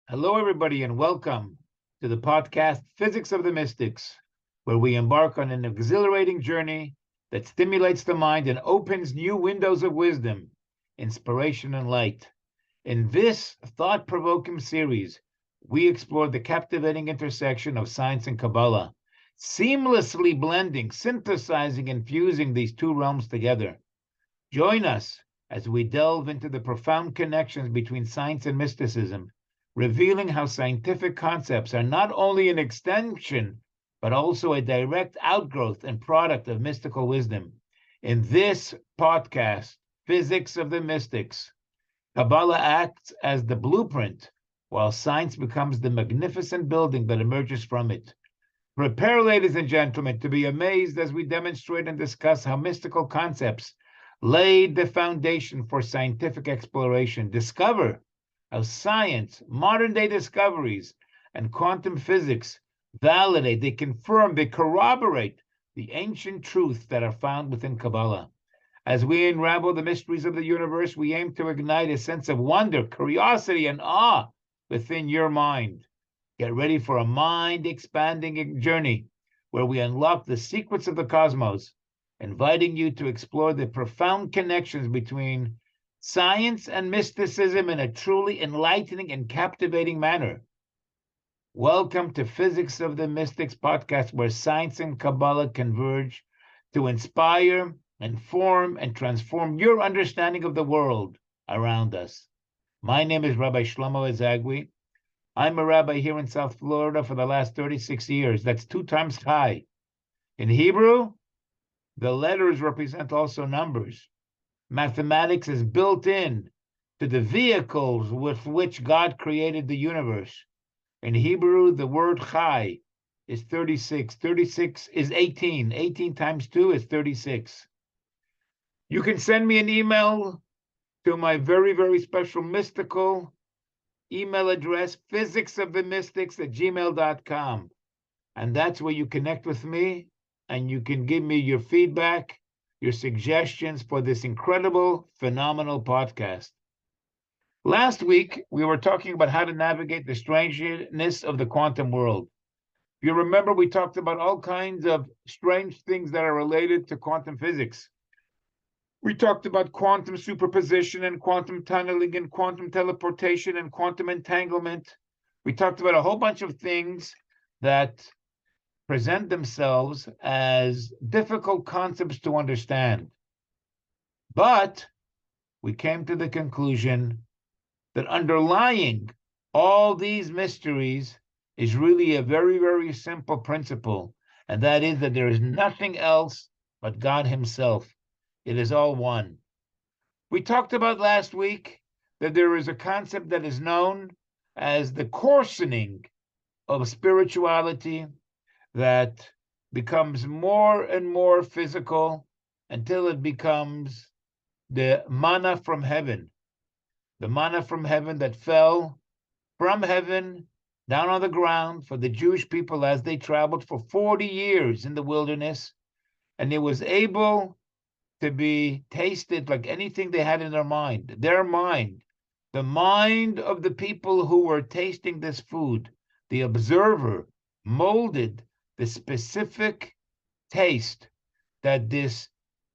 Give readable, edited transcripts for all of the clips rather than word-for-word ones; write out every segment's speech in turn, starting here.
Hello, everybody, and welcome to the podcast Physics of the Mystics, where we embark on an exhilarating journey that stimulates the mind and opens new windows of wisdom, inspiration, and light. In this thought provoking series, we explore the captivating intersection of science and Kabbalah, seamlessly blending, synthesizing, and fusing these two realms together. Join us as we delve into the profound connections between science and mysticism, revealing how scientific concepts are not only an extension, but also a direct outgrowth and product of mystical wisdom. In this podcast, Physics of the Mystics, Kabbalah acts as the blueprint, while science becomes the magnificent building that emerges from it. Prepare, ladies and gentlemen, to be amazed as we demonstrate and discuss how mystical concepts laid the foundation for scientific exploration. Discover how science, modern day discoveries, and quantum physics validate, they confirm, they corroborate the ancient truths that are found within Kabbalah. As we unravel the mysteries of the universe, we aim to ignite a sense of wonder, curiosity, and awe within your mind. Get ready for a mind-expanding journey where we unlock the secrets of the cosmos, inviting you to explore the profound connections between science and mysticism in a truly enlightening and captivating manner. Welcome to Physics of the Mystics podcast, where science and Kabbalah converge to inspire, inform, and transform your understanding of the world around us. My name is Rabbi Shlomo Ezagui. I'm a rabbi here in South Florida for the last 36 years. That's 2 times high. In Hebrew, the letters represent also numbers. Mathematics is built in to the vehicles with which God created the universe. In Hebrew, the word chai is 36. 36 is 18. 18 times 2 is 36. You can send me an email to my very, very special mystical email address, physicsofthemystics@gmail.com. And that's where you connect with me and you can give me your feedback, your suggestions for this incredible, phenomenal podcast. Last week, we were talking about how to navigate the strangeness of the quantum world. If you remember, we talked about all kinds of strange things that are related to quantum physics. We talked about quantum superposition and quantum tunneling and quantum teleportation and quantum entanglement. We talked about a whole bunch of things that present themselves as difficult concepts to understand. But we came to the conclusion that underlying all these mysteries is really a very, very simple principle, and that is that there is nothing else but God himself. It is all one. We talked about last week that there is a concept that is known as the coarsening of spirituality that becomes more and more physical until it becomes the manna from heaven. The manna from heaven that fell from heaven down on the ground for the Jewish people as they traveled for 40 years in the wilderness, and it was able to be tasted like anything they had in their mind. Their mind, the mind of the people who were tasting this food, the observer, molded the specific taste that this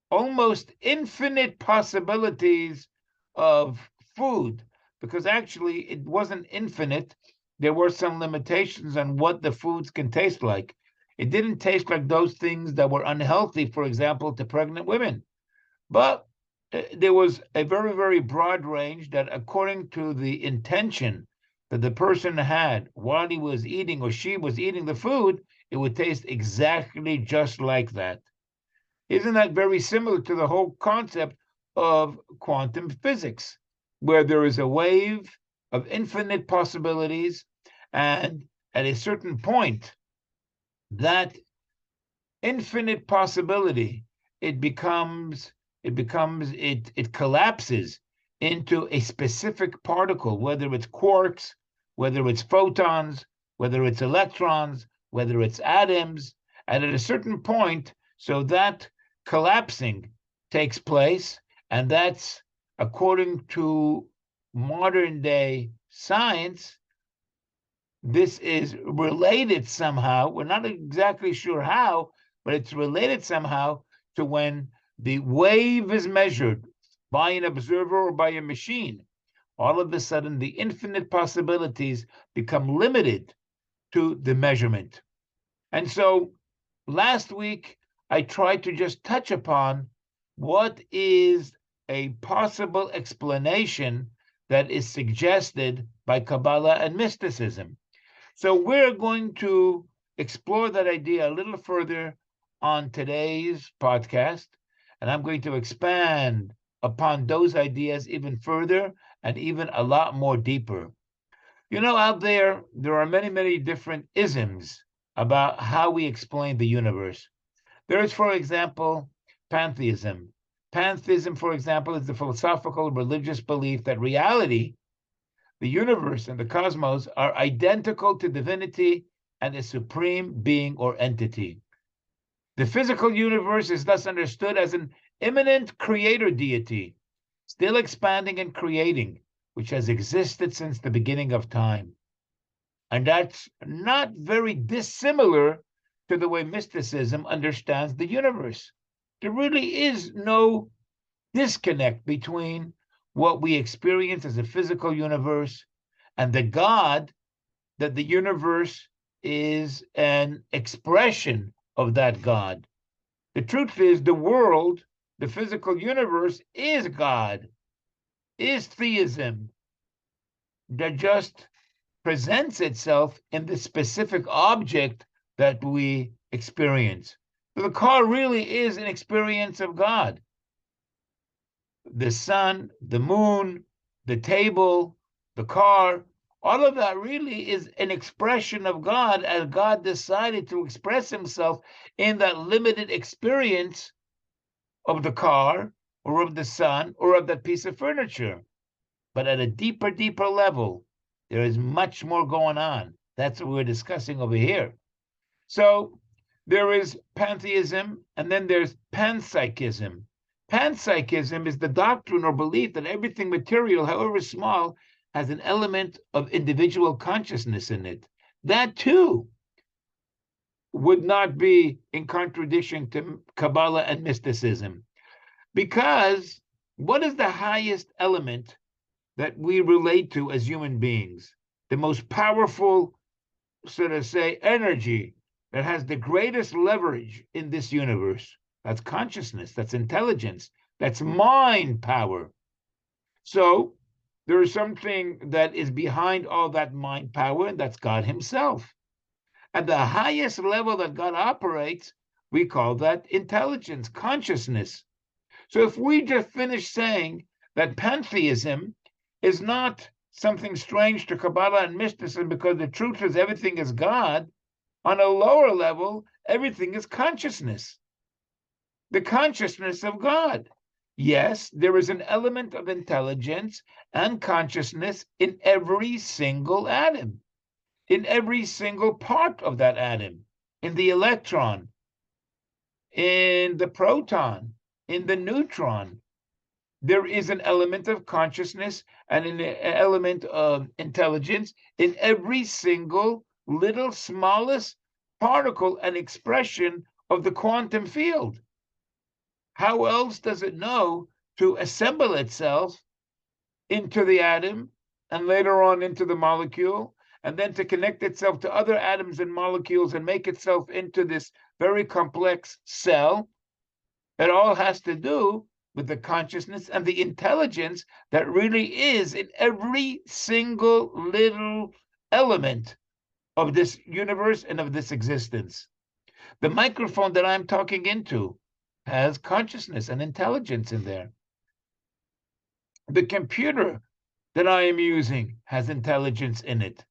almost infinite possibilities of food, because actually it wasn't infinite. There were some limitations on what the foods can taste like. It didn't taste like those things that were unhealthy, for example, to pregnant women. But there was a very, very broad range that, according to the intention that the person had while he was eating or she was eating the food, it would taste exactly just like that. Isn't that very similar to the whole concept of quantum physics, where there is a wave of infinite possibilities, and at a certain point, that infinite possibility, it collapses into a specific particle, whether it's quarks, whether it's photons, whether it's electrons, whether it's atoms, and at a certain point, so that collapsing takes place, and that's, according to modern day science, this is related somehow. We're not exactly sure how, but it's related somehow to when the wave is measured by an observer or by a machine. All of a sudden, the infinite possibilities become limited to the measurement. And so last week, I tried to just touch upon what is a possible explanation that is suggested by Kabbalah and mysticism. So we're going to explore that idea a little further on today's podcast, and I'm going to expand upon those ideas even further and even a lot more deeper. Out there are many, many different isms about how we explain the universe. There is, for example, pantheism. Pantheism, for example, is the philosophical religious belief that reality, the universe, and the cosmos are identical to divinity and a supreme being or entity. The physical universe is thus understood as an immanent creator deity, still expanding and creating, which has existed since the beginning of time. And that's not very dissimilar to the way mysticism understands the universe. There really is no disconnect between what we experience as a physical universe and the God that the universe is an expression of that God. The truth is, the world, the physical universe, is God, is theism that just presents itself in the specific object that we experience. So the car really is an experience of God. The sun, the moon, the table, the car, all of that really is an expression of God as God decided to express himself in that limited experience of the car or of the sun or of that piece of furniture. But at a deeper, deeper level, there is much more going on. That's what we're discussing over here. So there is pantheism, and then there's panpsychism. Panpsychism is the doctrine or belief that everything material, however small, has an element of individual consciousness in it. That too would not be in contradiction to Kabbalah and mysticism. Because what is the highest element that we relate to as human beings? The most powerful, so to say, energy that has the greatest leverage in this universe. That's consciousness, that's intelligence, that's mind power. So there is something that is behind all that mind power, and that's God himself. At the highest level that God operates, we call that intelligence, consciousness. So if we just finish saying that pantheism is not something strange to Kabbalah and mysticism because the truth is everything is God, on a lower level, everything is consciousness, the consciousness of God. Yes, there is an element of intelligence and consciousness in every single atom, in every single part of that atom, in the electron, in the proton, in the neutron. There is an element of consciousness and an element of intelligence in every single little smallest particle and expression of the quantum field. How else does it know to assemble itself into the atom and later on into the molecule, and then to connect itself to other atoms and molecules and make itself into this very complex cell? It all has to do with the consciousness and the intelligence that really is in every single little element of this universe and of this existence. The microphone that I'm talking into has consciousness and intelligence in there. The computer that I am using has intelligence in it.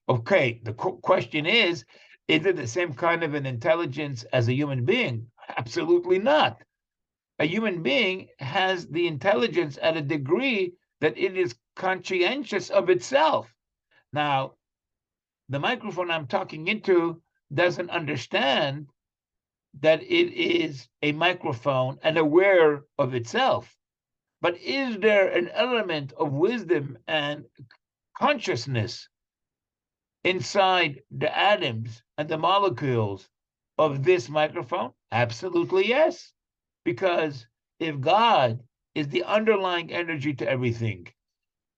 Okay, the question is it the same kind of an intelligence as a human being? Absolutely not. A human being has the intelligence at a degree that it is conscientious of itself. Now, the microphone I'm talking into doesn't understand that it is a microphone and aware of itself. But is there an element of wisdom and consciousness inside the atoms and the molecules of this microphone? Absolutely yes. Because if God is the underlying energy to everything,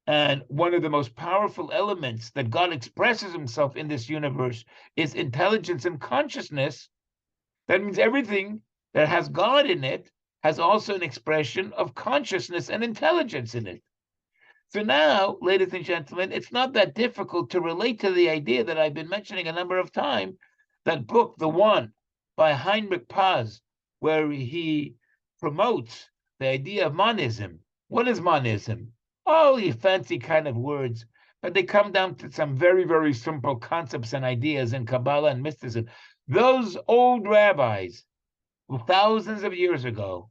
and one of the most powerful elements that God expresses himself in this universe is intelligence and consciousness, that means everything that has God in it has also an expression of consciousness and intelligence in it. So now, ladies and gentlemen, it's not that difficult to relate to the idea that I've been mentioning a number of times, that book, The One, by Heinrich Paz, where he promotes the idea of monism. What is monism? Oh, you fancy kind of words, but they come down to some very, very simple concepts and ideas in Kabbalah and mysticism. Those old rabbis, thousands of years ago,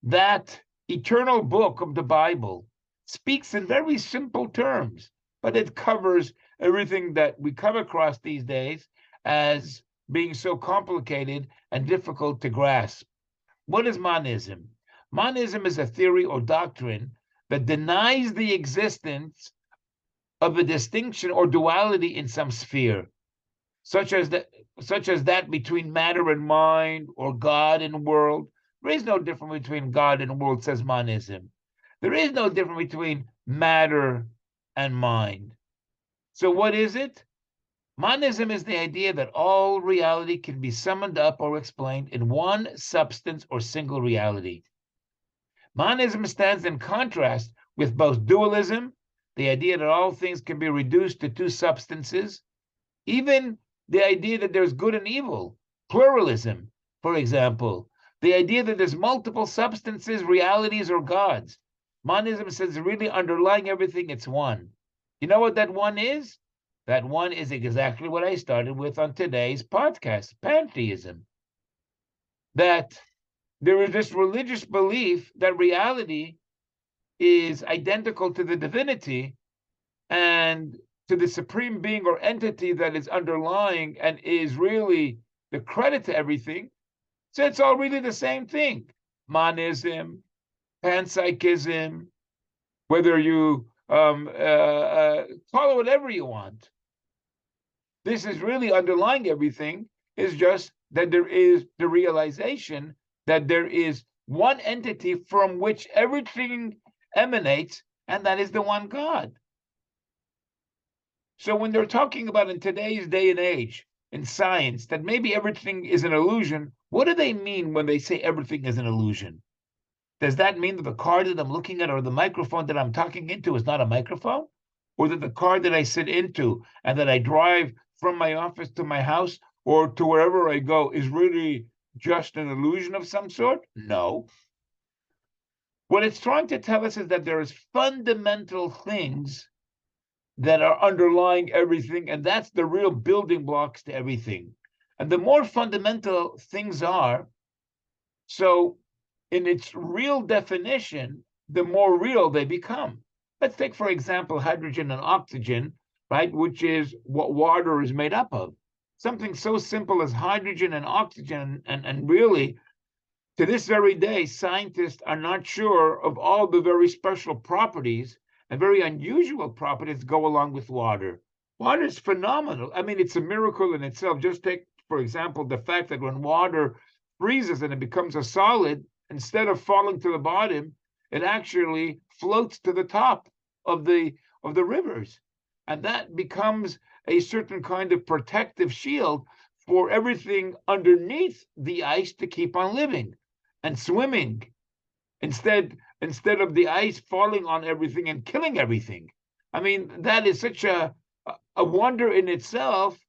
that eternal book of the Bible speaks in very simple terms, but it covers everything that we come across these days as being so complicated and difficult to grasp. What is monism? Monism is a theory or doctrine that denies the existence of a distinction or duality in some sphere, such as that between matter and mind, or God and world. There is no difference between God and world, says monism. There is no difference between matter and mind. So what is it? Monism is the idea that all reality can be summed up or explained in one substance or single reality. Monism stands in contrast with both dualism, the idea that all things can be reduced to two substances, even the idea that there's good and evil, pluralism, for example, the idea that there's multiple substances, realities, or gods. Monism says really underlying everything, it's one. You know what that one is? That one is exactly what I started with on today's podcast, PanTheism. That there is this religious belief that reality is identical to the divinity and to the supreme being or entity that is underlying and is really the credit to everything. So it's all really the same thing. Monism, PanPsychism, whether you call it whatever you want. This is really underlying everything, is just that there is the realization that there is one entity from which everything emanates, and that is the one God. So when they're talking about in today's day and age in science that maybe everything is an illusion, what do they mean when they say everything is an illusion? Does that mean that the car that I'm looking at or the microphone that I'm talking into is not a microphone? Or that the car that I sit into and that I drive from my office to my house or to wherever I go is really just an illusion of some sort? No. What it's trying to tell us is that there is fundamental things that are underlying everything, and that's the real building blocks to everything. And the more fundamental things are, so in its real definition, the more real they become. Let's take, for example, hydrogen and oxygen, right, which is what water is made up of. Something so simple as hydrogen and oxygen, and really, to this very day, scientists are not sure of all the very special properties and very unusual properties go along with water. Water is phenomenal. I mean, it's a miracle in itself. Just take, for example, the fact that when water freezes and it becomes a solid, instead of falling to the bottom, it actually floats to the top of the rivers. And that becomes a certain kind of protective shield for everything underneath the ice to keep on living and swimming, instead of the ice falling on everything and killing everything. I mean, that is such a wonder in itself,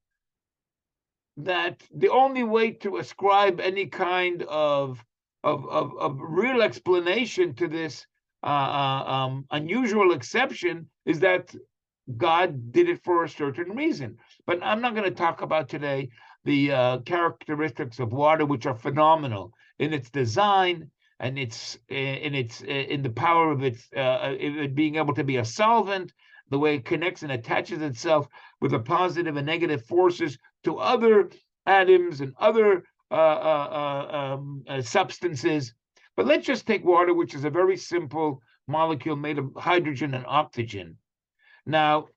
that the only way to ascribe any kind of real explanation to this unusual exception is that God did it for a certain reason. But I'm not going to talk about today the characteristics of water, which are phenomenal in its design and in the power of it being able to be a solvent, the way it connects and attaches itself with the positive and negative forces to other atoms and other substances. But let's just take water, which is a very simple molecule made of hydrogen and oxygen. Now,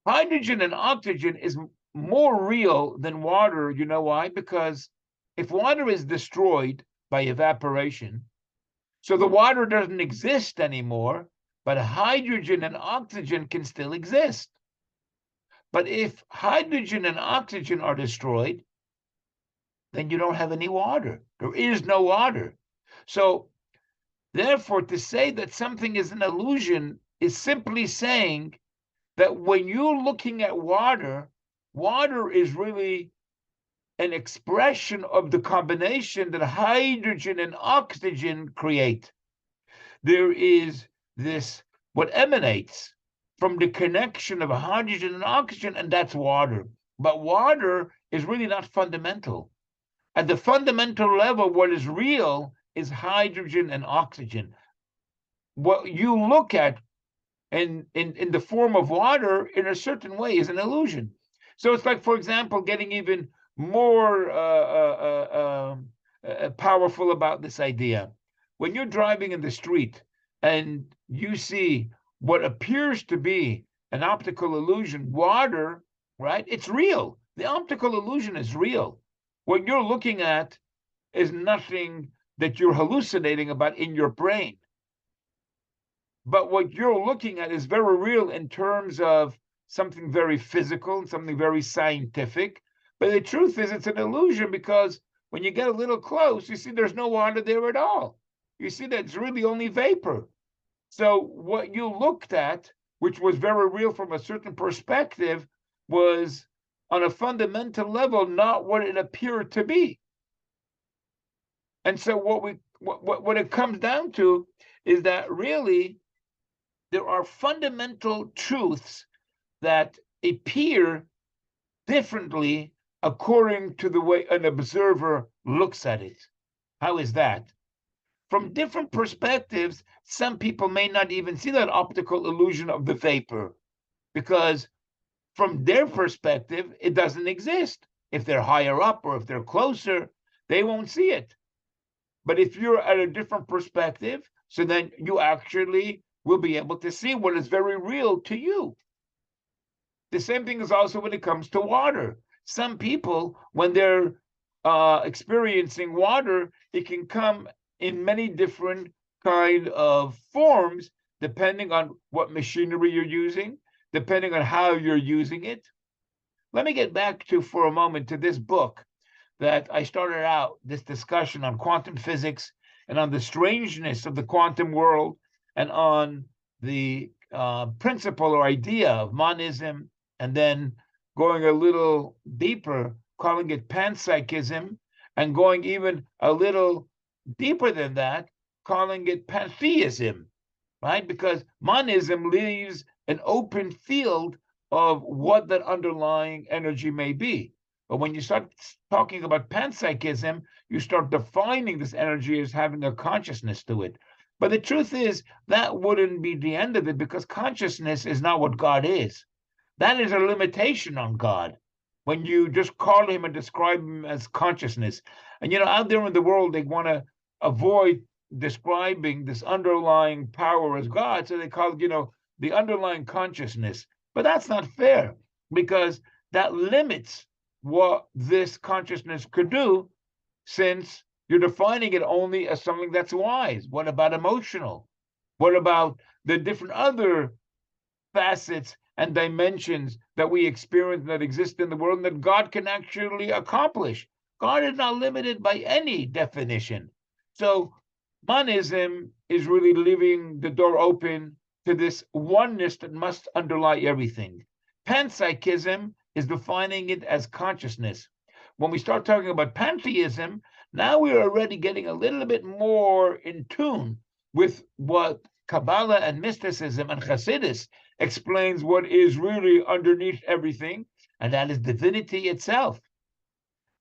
Hydrogen and oxygen is more real than water. You know why? Because if water is destroyed by evaporation, so the water doesn't exist anymore, but hydrogen and oxygen can still exist. But if hydrogen and oxygen are destroyed, then you don't have any water. There is no water. So therefore, to say that something is an illusion is simply saying that when you're looking at water, water is really an expression of the combination that hydrogen and oxygen create. There is this, what emanates from the connection of hydrogen and oxygen, and that's water. But water is really not fundamental. At the fundamental level, what is real is hydrogen and oxygen. What you look at in the form of water in a certain way is an illusion. So it's like, for example, getting even more powerful about this idea. When you're driving in the street and you see what appears to be an optical illusion, water, right? It's real. The optical illusion is real. What you're looking at is nothing that you're hallucinating about in your brain. But what you're looking at is very real in terms of something very physical and something very scientific. But the truth is, it's an illusion, because when you get a little close, you see there's no water there at all. You see that it's really only vapor. So what you looked at, which was very real from a certain perspective, was on a fundamental level not what it appeared to be. And so what it comes down to is that really there are fundamental truths that appear differently according to the way an observer looks at it. How is that? From different perspectives, some people may not even see that optical illusion of the vapor, because from their perspective, it doesn't exist. If they're higher up or if they're closer, they won't see it. But if you're at a different perspective, so then you actually will be able to see what is very real to you. The same thing is also when it comes to water. Some people, when they're experiencing water, it can come in many different kind of forms, depending on what machinery you're using, depending on how you're using it. Let me get back to, for a moment, to this book that I started out this discussion on quantum physics and on the strangeness of the quantum world and on the principle or idea of monism, and then going a little deeper, calling it panpsychism, and going even a little deeper than that, calling it pantheism, right? Because monism leaves an open field of what that underlying energy may be. But when you start talking about panpsychism, you start defining this energy as having a consciousness to it. But the truth is, that wouldn't be the end of it, because consciousness is not what God is. That is a limitation on God when you just call him and describe him as consciousness. And, out there in the world, they want to avoid describing this underlying power as God. So they call it, the underlying consciousness. But that's not fair, because that limits what this consciousness could do, since you're defining it only as something that's wise. What about emotional? What about the different other facets and dimensions that we experience that exist in the world and that God can actually accomplish? God is not limited by any definition. So monism is really leaving the door open to this oneness that must underlie everything. Panpsychism is defining it as consciousness. When we start talking about pantheism, now we're already getting a little bit more in tune with what Kabbalah and mysticism and Hasidus explains what is really underneath everything, and that is divinity itself.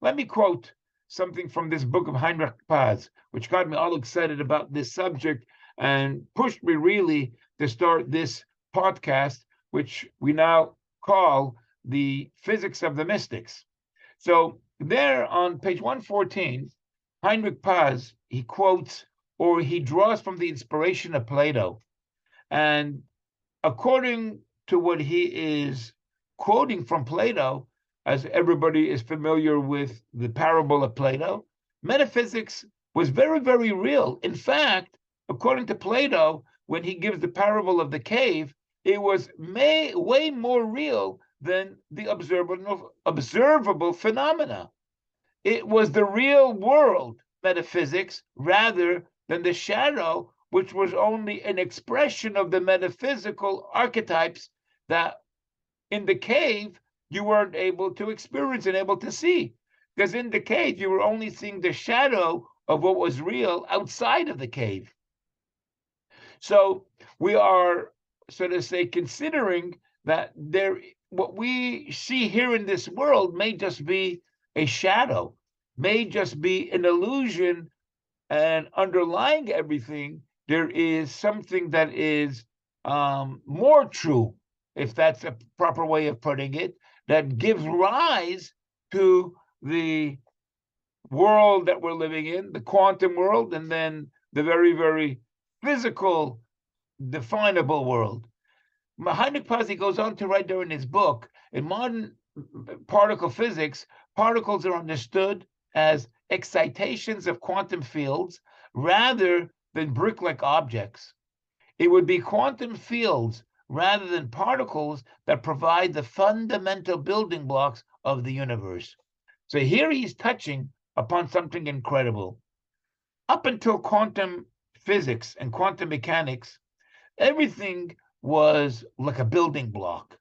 Let me quote something from this book of Heinrich Paz, which got me all excited about this subject and pushed me really to start this podcast, which we now call the Physics of the Mystics. So there on page 114, Heinrich Paz, he quotes, or he draws from the inspiration of Plato. And according to what he is quoting from Plato, as everybody is familiar with the parable of Plato, metaphysics was very, very real. In fact, according to Plato, when he gives the parable of the cave, it was way more real than the observable phenomena. It was the real world metaphysics rather than the shadow, which was only an expression of the metaphysical archetypes that in the cave you weren't able to experience and able to see. Because in the cave, you were only seeing the shadow of what was real outside of the cave. So we are, so to say, considering that what we see here in this world may just be a shadow, may just be an illusion, and underlying everything, there is something that is more true, if that's a proper way of putting it, that gives rise to the world that we're living in, the quantum world, and then the very, very physical, definable world. Heinrich Pazzi goes on to write there in his book, in modern particle physics, particles are understood as excitations of quantum fields rather than brick-like objects. It would be quantum fields rather than particles that provide the fundamental building blocks of the universe. So here he's touching upon something incredible. Up until quantum physics and quantum mechanics, everything was like a building block.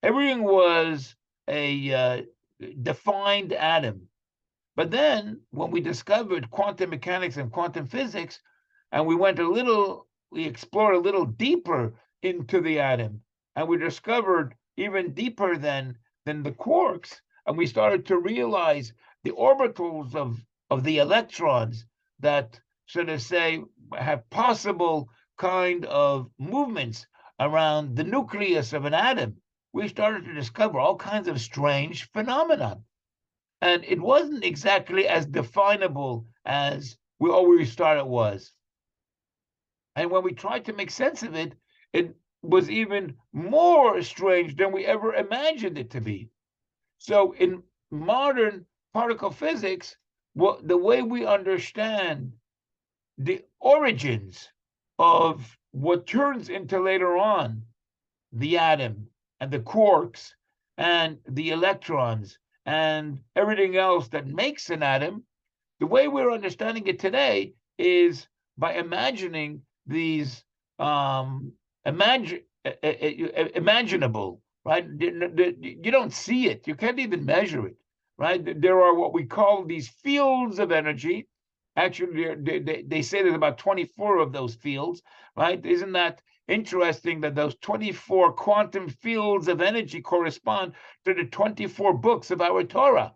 Everything was a defined atom. But then when we discovered quantum mechanics and quantum physics, and we explored a little deeper into the atom, and we discovered even deeper than the quarks, and we started to realize the orbitals of the electrons that, so to say, have possible kind of movements around the nucleus of an atom, we started to discover all kinds of strange phenomena. And it wasn't exactly as definable as we always thought it was. And when we tried to make sense of it, it was even more strange than we ever imagined it to be. So in modern particle physics, the way we understand the origins of what turns into later on the atom and the quarks and the electrons and everything else that makes an atom, the way we're understanding it today is by imagining these imaginable, right? You don't see it. You can't even measure it, right? There are what we call these fields of energy. Actually, they say there's about 24 of those fields, right? Isn't that interesting that those 24 quantum fields of energy correspond to the 24 books of our Torah?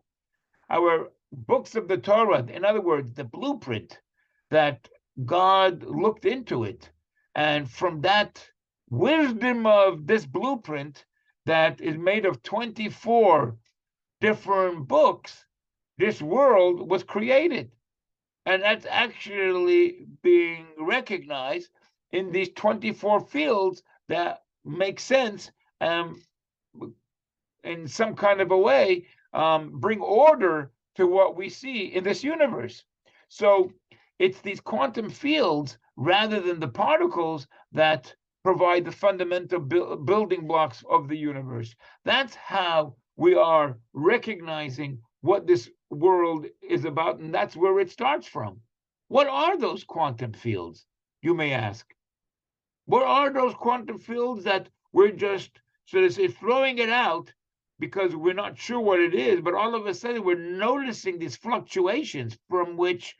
Our books of the Torah, in other words, the blueprint that God looked into it. And from that wisdom of this blueprint that is made of 24 different books, this world was created. And that's actually being recognized in these 24 fields that make sense in some kind of a way, bring order to what we see in this universe. So it's these quantum fields rather than the particles that provide the fundamental building blocks of the universe. That's how we are recognizing what this world is about, and that's where it starts from. What are those quantum fields, you may ask? What are those quantum fields that we're just, so to say, throwing it out because we're not sure what it is, but all of a sudden we're noticing these fluctuations from which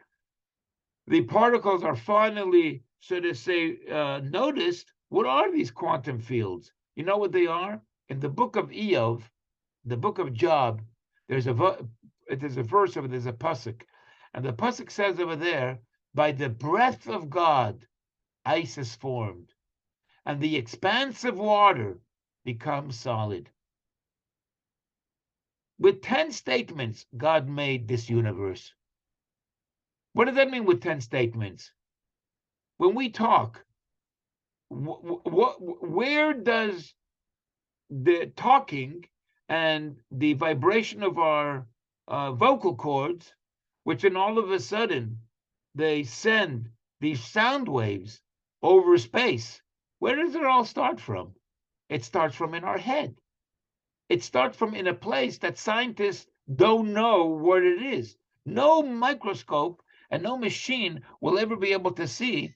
the particles are finally, so to say, noticed? What are these quantum fields? You know what they are? In the book of Eov, the book of Job, there's a verse of it, there's a pasuk, and the pasuk says over there, by the breath of God, ice is formed, and the expanse of water becomes solid. With 10 statements, God made this universe. What does that mean with 10 statements? When we talk, where does the talking and the vibration of our vocal cords, which then all of a sudden they send these sound waves over space. Where does it all start from? It starts from in our head. It starts from in a place that scientists don't know what it is. No microscope and no machine will ever be able to see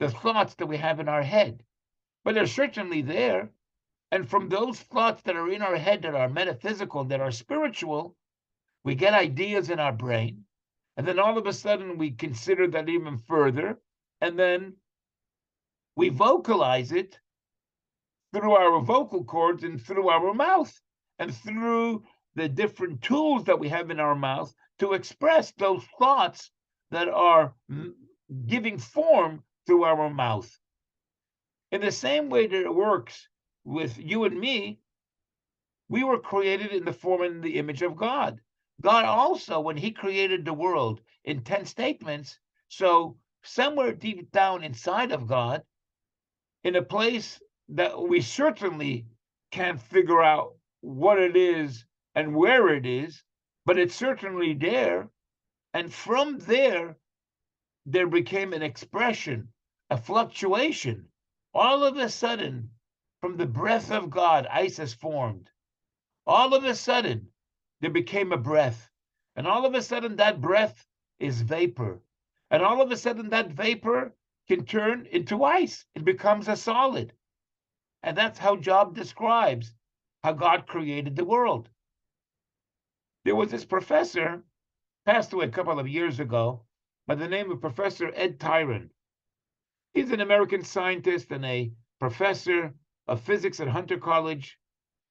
the thoughts that we have in our head. But they're certainly there. And from those thoughts that are in our head that are metaphysical, that are spiritual, we get ideas in our brain. And then all of a sudden we consider that even further. And then we vocalize it through our vocal cords and through our mouth and through the different tools that we have in our mouth to express those thoughts that are giving form through our mouth. In the same way that it works with you and me, we were created in the form and the image of God. God also, when he created the world in 10 statements, so somewhere deep down inside of God, in a place that we certainly can't figure out what it is and where it is, but it's certainly there. And from there became an expression, a fluctuation. All of a sudden, from the breath of God, Isis formed. All of a sudden, there became a breath. And all of a sudden, that breath is vapor. And all of a sudden, that vapor can turn into ice. It becomes a solid. And that's how Job describes how God created the world. There was this professor, passed away a couple of years ago, by the name of Professor Ed Tyron. He's an American scientist and a professor of physics at Hunter College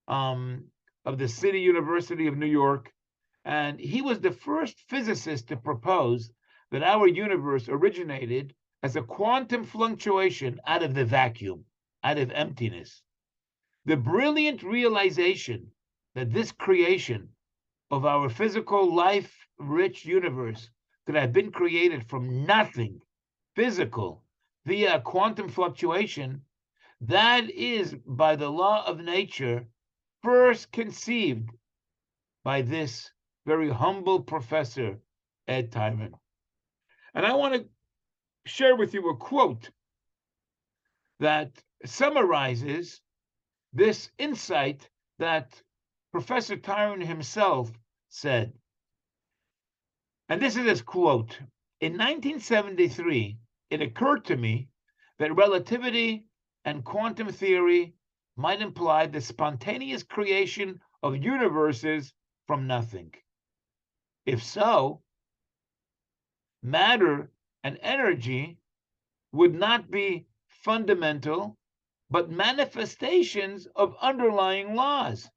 of the City University of New York. And he was the first physicist to propose that our universe originated as a quantum fluctuation out of the vacuum, out of emptiness. The brilliant realization that this creation of our physical life-rich universe could have been created from nothing physical via quantum fluctuation, that is, by the law of nature, first conceived by this very humble professor, Ed Tyron. And I want to share with you a quote that summarizes this insight that Professor Tyron himself said. And this is his quote. In 1973, it occurred to me that relativity and quantum theory might imply the spontaneous creation of universes from nothing. If so, matter and energy would not be fundamental, but manifestations of underlying laws.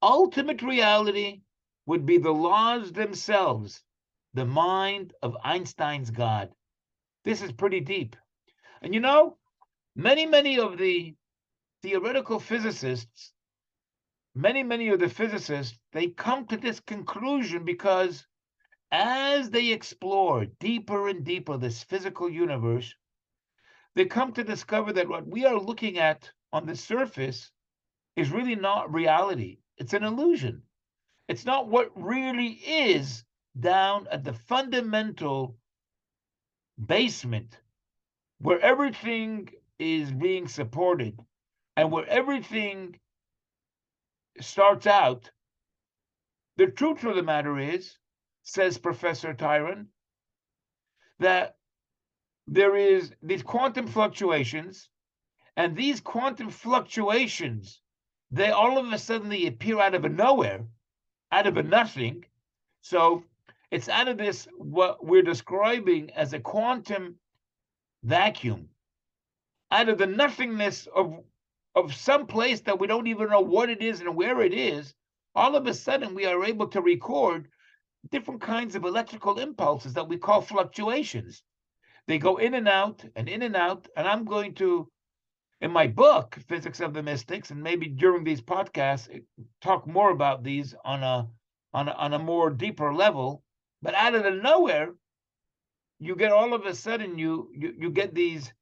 Ultimate reality would be the laws themselves, the mind of Einstein's God. This is pretty deep. And you know, many of the theoretical physicists, many of the physicists, they come to this conclusion because as they explore deeper and deeper this physical universe, they come to discover that what we are looking at on the surface is really not reality. It's an illusion. It's not what really is down at the fundamental basement where everything is being supported and where everything starts out. The truth of the matter is, says Professor Tyron, that there is these quantum fluctuations, and these quantum fluctuations, they all of a sudden they appear out of a nowhere, out of a nothing. So it's out of this, what we're describing as a quantum vacuum, out of the nothingness of some place that we don't even know what it is and where it is. All of a sudden we are able to record different kinds of electrical impulses that we call fluctuations. They go in and out and in and out. And I'm going to, in my book, Physics of the Mystics, and maybe during these podcasts, talk more about these on a more deeper level. But out of the nowhere, you get all of a sudden you get these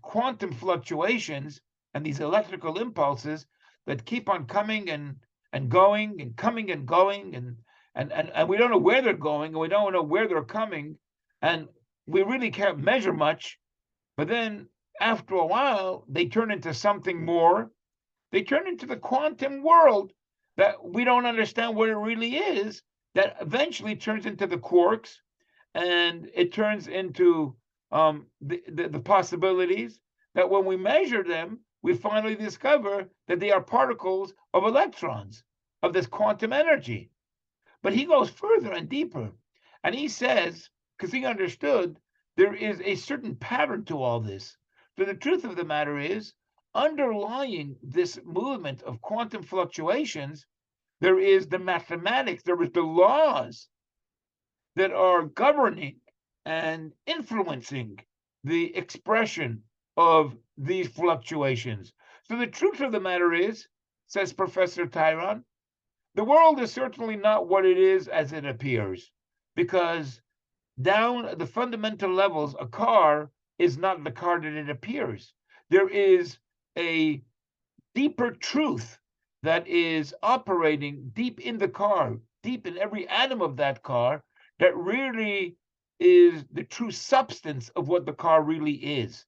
quantum fluctuations and these electrical impulses that keep on coming and and going and coming and going, and we don't know where they're going, and we don't know where they're coming, and we really can't measure much. But then after a while, they turn into something more. They turn into the quantum world that we don't understand what it really is, that eventually turns into the quarks, and it turns into the possibilities that when we measure them, we finally discover that they are particles of electrons, of this quantum energy. But he goes further and deeper, and he says, because he understood there is a certain pattern to all this. So the truth of the matter is, underlying this movement of quantum fluctuations, there is the mathematics, there is the laws that are governing and influencing the expression of these fluctuations. So the truth of the matter is, says Professor Tyron, the world is certainly not what it is as it appears, because down at the fundamental levels, a car is not the car that it appears. There is a deeper truth that is operating deep in the car, deep in every atom of that car, that really is the true substance of what the car really is.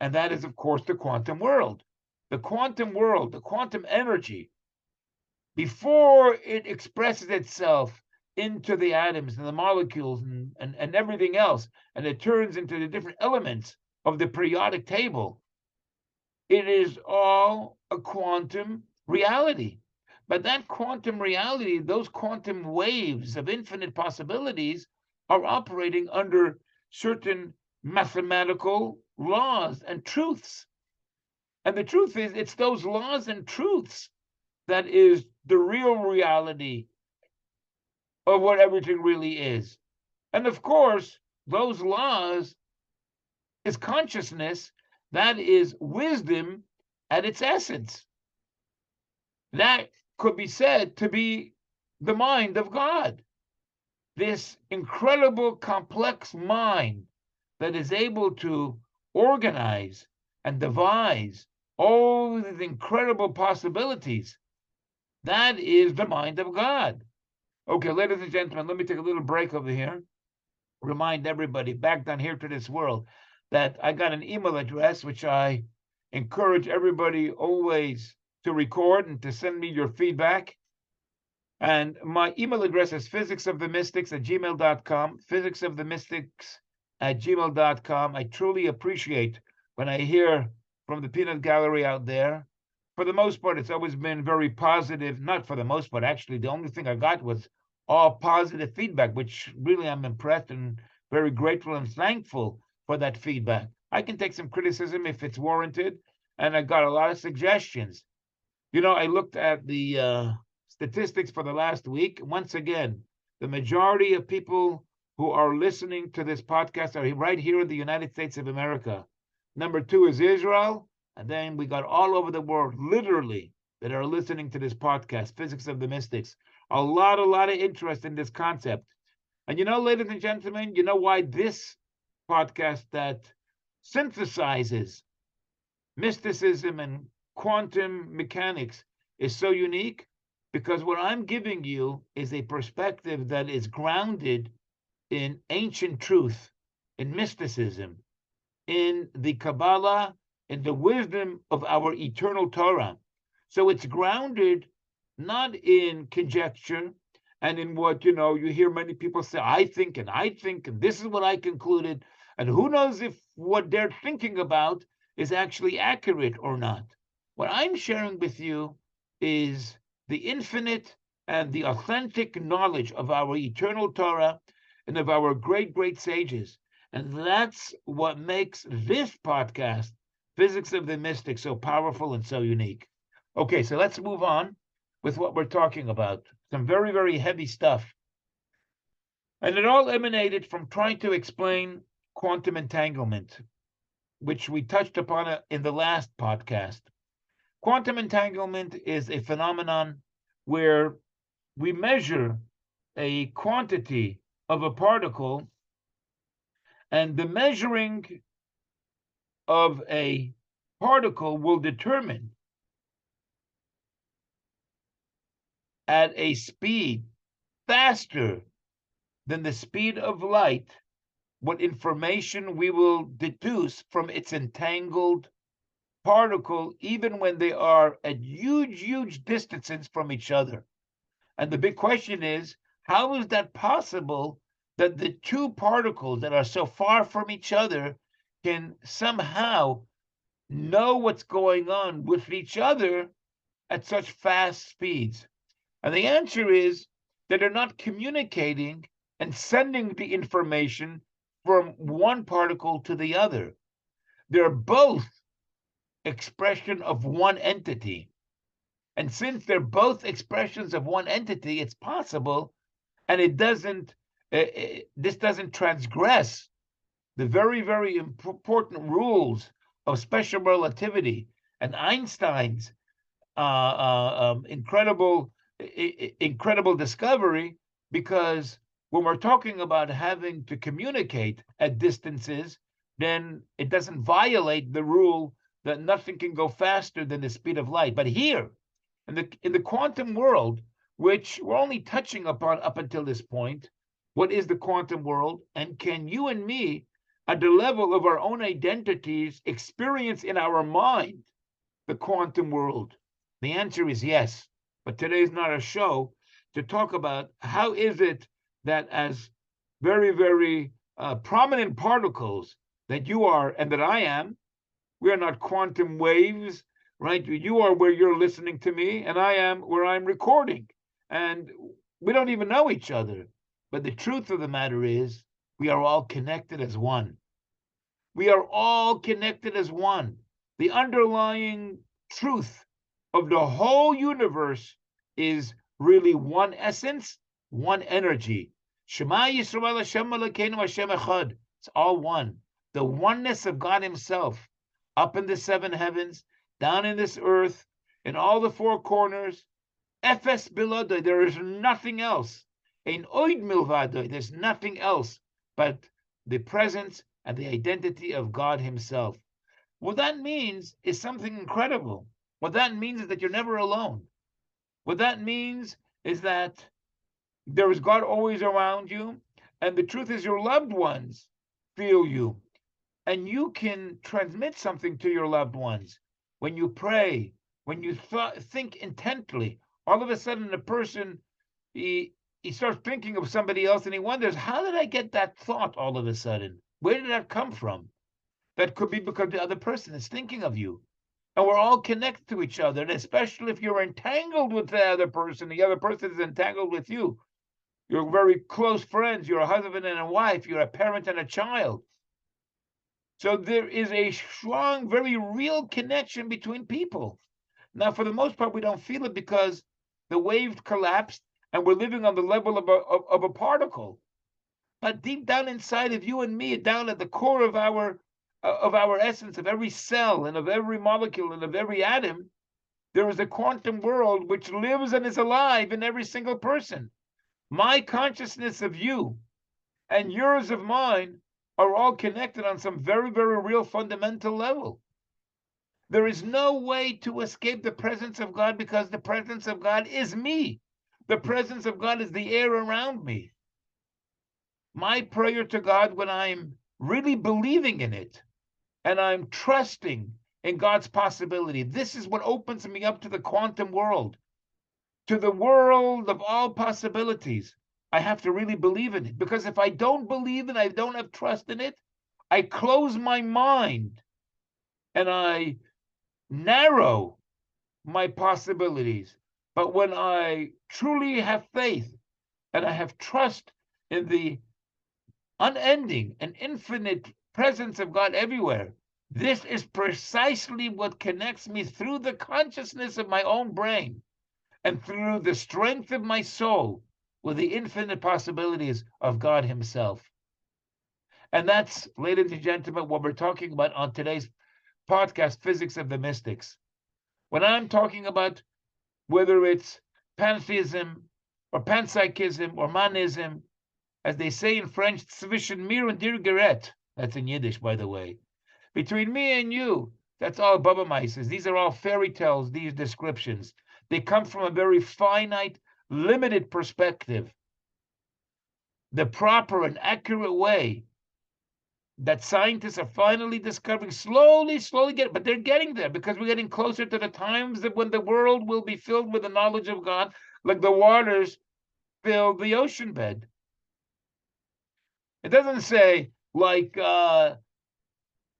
And that is, of course, the quantum world. The quantum world, the quantum energy, before it expresses itself into the atoms and the molecules and everything else, and it turns into the different elements of the periodic table, it is all a quantum reality. But that quantum reality, those quantum waves of infinite possibilities, are operating under certain mathematical laws and truths. And the truth is, it's those laws and truths that is the real reality of what everything really is. And of course, those laws is consciousness, that is wisdom at its essence. That could be said to be the mind of God. This incredible, complex mind that is able to organize and devise all these incredible possibilities. That is the mind of God. Okay, ladies and gentlemen, let me take a little break over here. Remind everybody back down here to this world that I got an email address, which I encourage everybody always to record and to send me your feedback. And my email address is physicsofthemystics@gmail.com, physicsofthemystics@gmail.com. I truly appreciate when I hear from the peanut gallery out there. For the most part, it's always been very positive. Not for the most part, actually. The only thing I got was all positive feedback, which really I'm impressed and very grateful and thankful for that feedback. I can take some criticism if it's warranted, and I got a lot of suggestions. You know, I looked at the statistics for the last week. Once again, the majority of people who are listening to this podcast are right here in the United States of America. Number 2 is Israel. And then we got all over the world, literally, that are listening to this podcast, Physics of the Mystics. A lot of interest in this concept. And you know, ladies and gentlemen, you know why this podcast that synthesizes mysticism and quantum mechanics is so unique? Because what I'm giving you is a perspective that is grounded in ancient truth, in mysticism, in the Kabbalah, in the wisdom of our eternal Torah. So it's grounded not in conjecture and in what, you hear many people say, I think, and this is what I concluded. And who knows if what they're thinking about is actually accurate or not. What I'm sharing with you is the infinite and the authentic knowledge of our eternal Torah and of our great sages. And that's what makes this podcast, Physics of the Mystic, so powerful and so unique. Okay, so let's move on with what we're talking about. Some very heavy stuff. And it all emanated from trying to explain quantum entanglement, which we touched upon in the last podcast. Quantum entanglement is a phenomenon where we measure a quantity of a particle, and the measuring of a particle will determine at a speed faster than the speed of light what information we will deduce from its entangled particle, even when they are at huge distances from each other. And the big question is, how is that possible that the two particles that are so far from each other can somehow know what's going on with each other at such fast speeds? And the answer is that they're not communicating and sending the information from one particle to the other. They're both expression of one entity. And since they're both expressions of one entity, it's possible, and this doesn't transgress the very important rules of special relativity and Einstein's incredible discovery, because when we're talking about having to communicate at distances, then it doesn't violate the rule that nothing can go faster than the speed of light. But here, in the quantum world, which we're only touching upon up until this point, what is the quantum world? And can you and me, at the level of our own identities, experience in our mind the quantum world? The answer is yes. But today is not a show to talk about how is it that as very prominent particles that you are and that I am, we are not quantum waves, right? You are where you're listening to me, and I am where I'm recording. And we don't even know each other. But the truth of the matter is, we are all connected as one. We are all connected as one. The underlying truth of the whole universe is really one essence, one energy. Shema Yisrael Hashem Elokeinu Hashem Echad. It's all one. The oneness of God Himself, up in the seven heavens, down in this earth, in all the four corners. Efes Biladoi, there is nothing else. Ein oid milvadoi, there's nothing else but the presence and the identity of God Himself. What that means is something incredible. What that means is that you're never alone. What that means is that there is God always around you, and the truth is your loved ones feel you, and you can transmit something to your loved ones. When you pray, when you think intently, all of a sudden a person, he starts thinking of somebody else, and he wonders, how did I get that thought all of a sudden? Where did that come from? That could be because the other person is thinking of you. And we're all connected to each other, and especially if you're entangled with the other person is entangled with you. You're very close friends, you're a husband and a wife, you're a parent and a child. So there is a strong, very real connection between people. Now, for the most part, we don't feel it because the wave collapsed and we're living on the level of a particle. But deep down inside of you and me, down at the core of our essence, of every cell and of every molecule and of every atom, there is a quantum world which lives and is alive in every single person. My consciousness of you and yours of mine are all connected on some very real fundamental level. There is no way to escape the presence of God, because the presence of God is me. The presence of God is the air around me. My prayer to God, when I'm really believing in it and I'm trusting in God's possibility, this is what opens me up to the quantum world, to the world of all possibilities. I have to really believe in it, because if I don't believe it, I don't have trust in it, I close my mind and I narrow my possibilities. But when I truly have faith and I have trust in the unending and infinite presence of God everywhere, this is precisely what connects me through the consciousness of my own brain and through the strength of my soul with the infinite possibilities of God Himself. And that's, ladies and gentlemen, what we're talking about on today's podcast, Physics of the Mystics. When I'm talking about whether it's PanTheism or PanPsychism or Monism, as they say in French, zwischen mir und dir gerät. That's in Yiddish, by the way. Between me and you, that's all Baba Mises. These are all fairy tales, these descriptions. They come from a very finite, limited perspective, the proper and accurate way that scientists are finally discovering, slowly but they're getting there, because we're getting closer to the times that when the world will be filled with the knowledge of God, like the waters fill the ocean bed. It doesn't say like the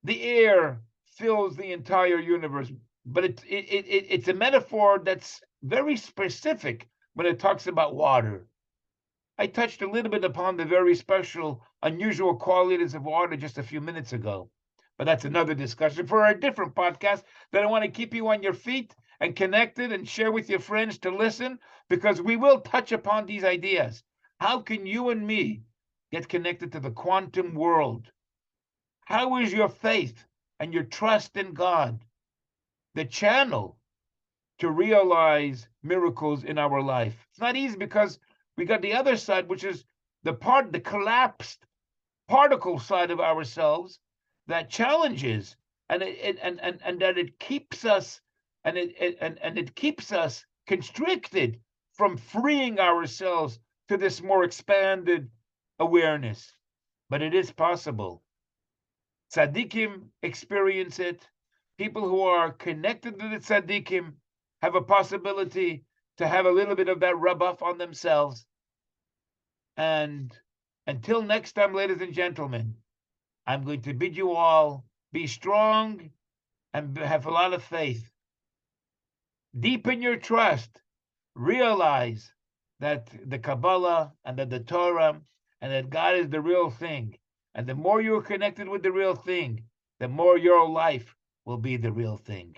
air fills the entire universe, but it's a metaphor that's very specific when it talks about water. I touched a little bit upon the very special, unusual qualities of water just a few minutes ago, but that's another discussion for a different podcast that I want to keep you on your feet and connected and share with your friends to listen, because we will touch upon these ideas. How can you and me get connected to the quantum world? How is your faith and your trust in God the channel to realize miracles in our life? It's not easy, because we got the other side, which is the collapsed particle side of ourselves that challenges, and that it keeps us, and it keeps us constricted from freeing ourselves to this more expanded awareness. But it is possible. Tzaddikim experience it. People who are connected to the tzaddikim have a possibility to have a little bit of that rub off on themselves. And until next time, ladies and gentlemen, I'm going to bid you all be strong and have a lot of faith. Deepen your trust. Realize that the Kabbalah and that the Torah and that God is the real thing. And the more you're connected with the real thing, the more your life will be the real thing.